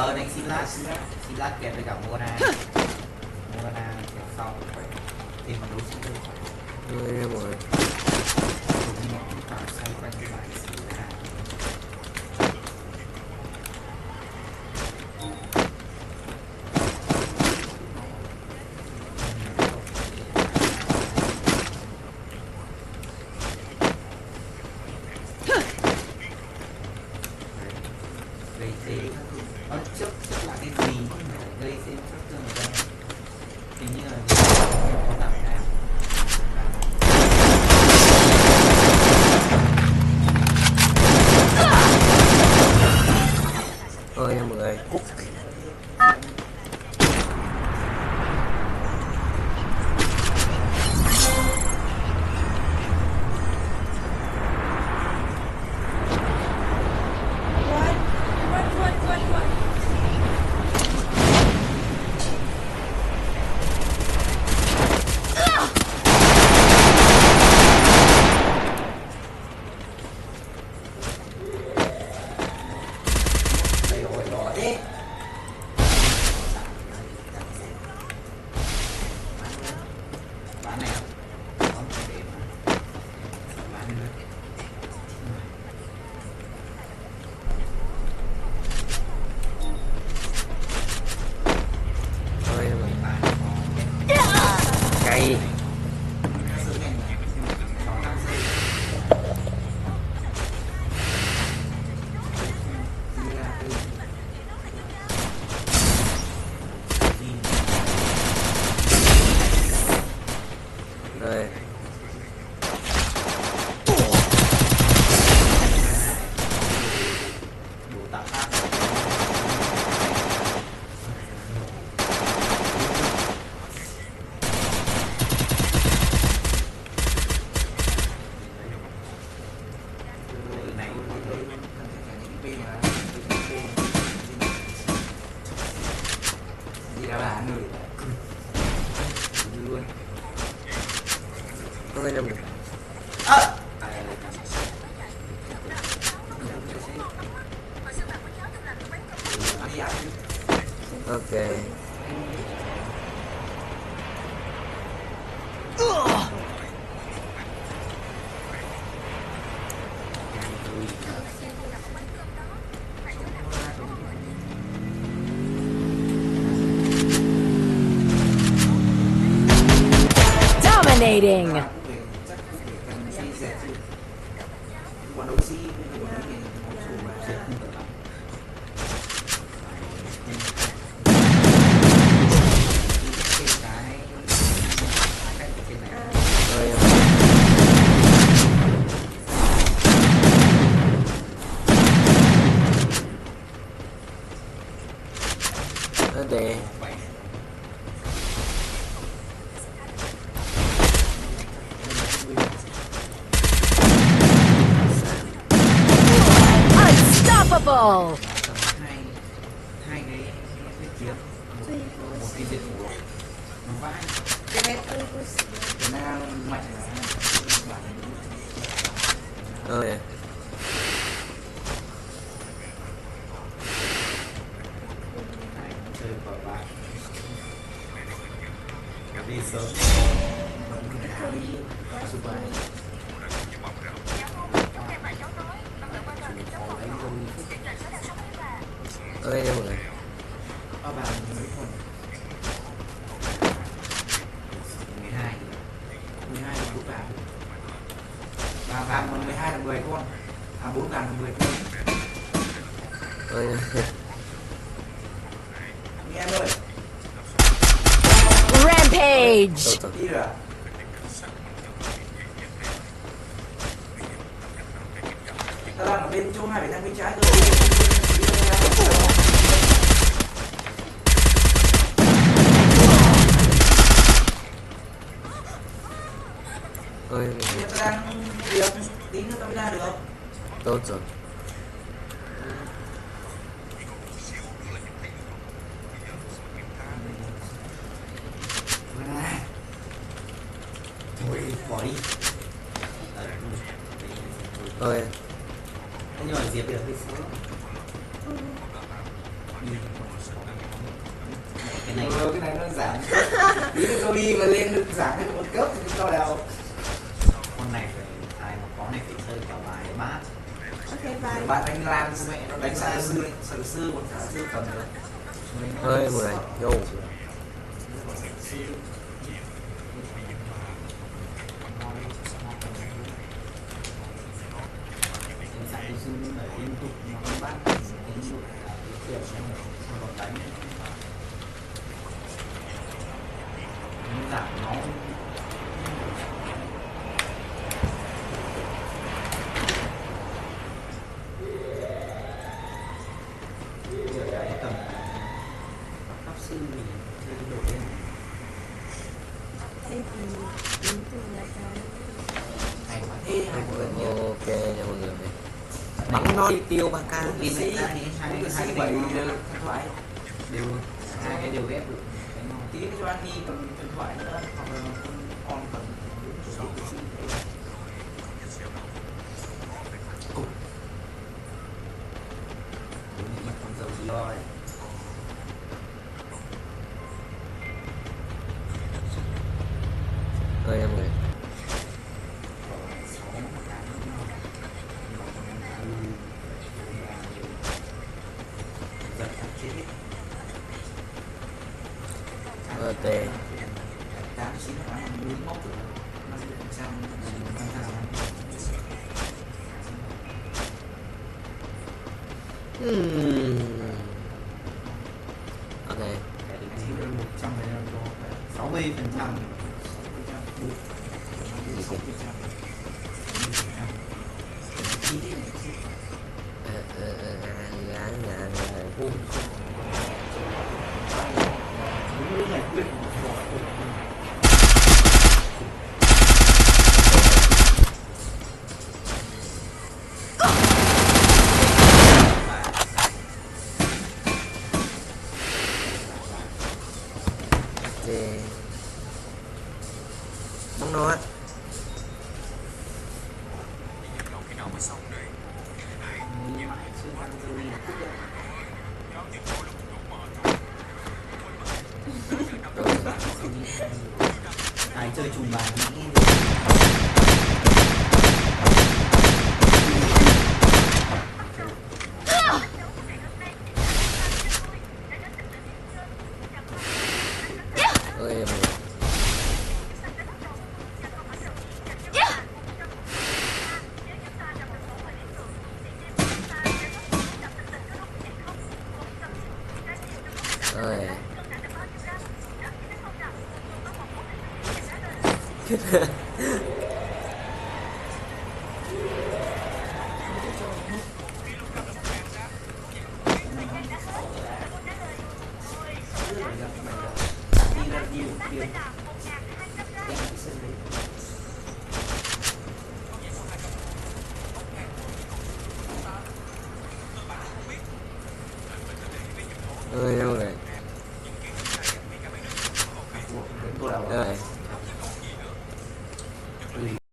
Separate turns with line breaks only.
đánh xin lát kẹp với cả Morgana kẹp sau thì mình đấu sĩ
Người em rồi.
dùng nó khoảng xoay quanh cái bài Sila. Gây thế trước là cái gì gây thế trước cho người ta hình như là có tặng nào
Ôi em người. Rồi. Có cái đồng ok.
Dominating.
Để
Unstoppable.
hai cái kiếm một cái diệt thủ nó vãi Việt Nam mạnh
ơi
chơi vào bài đi sớm đi super
ơi em người.
có bàn mấy con 12 là cúp vàng 12 là 10 con 4 vàng là 10 con
Ơi
nghe em ơi
Rampage.
đi rồi ta đang ở bên chỗ này phải sang bên trái cơ
ơi
ta đang việc tí nữa ta mới ra được không
tốt rồi.
thôi bỏ đi
Ơi
nhưng mà diệt được thì sớm cái này
cái này nó giảm tí nữa tôi đi mà lên giảm lên một cấp thì cho đâu.
con này phải ai mà có này phải chơi cả bài bát.
Ok bye.
Bạn anh Lan mẹ nó đánh xa sư một cả sư cầm được.
ơi 10 vô
Tại vì sư phải liên tục nó không bắt liên tục cả cái kiểu xong rồi đánh nó giảm nó giờ cái tầm pháp sư thì chơi đổi lên
Thế thì đến từ là cái
hay quá thế hay quá nhiều
ok nha mọi người bắn nó đi tiêu 3k
đi mẹ ra đi hai cái
bảy
đều
thoại
đều hai cái đều ghép được
tí cho anh đi cầm điện thoại nữa hoặc là con cầm
mặt con dầu lo đấy
ơi em người tê
89 khoảng 41 tuổi 50%
ok
cái định chỉ được 60%
bắn nó á
ai chơi trùng bài nghĩ
ơi em người ơi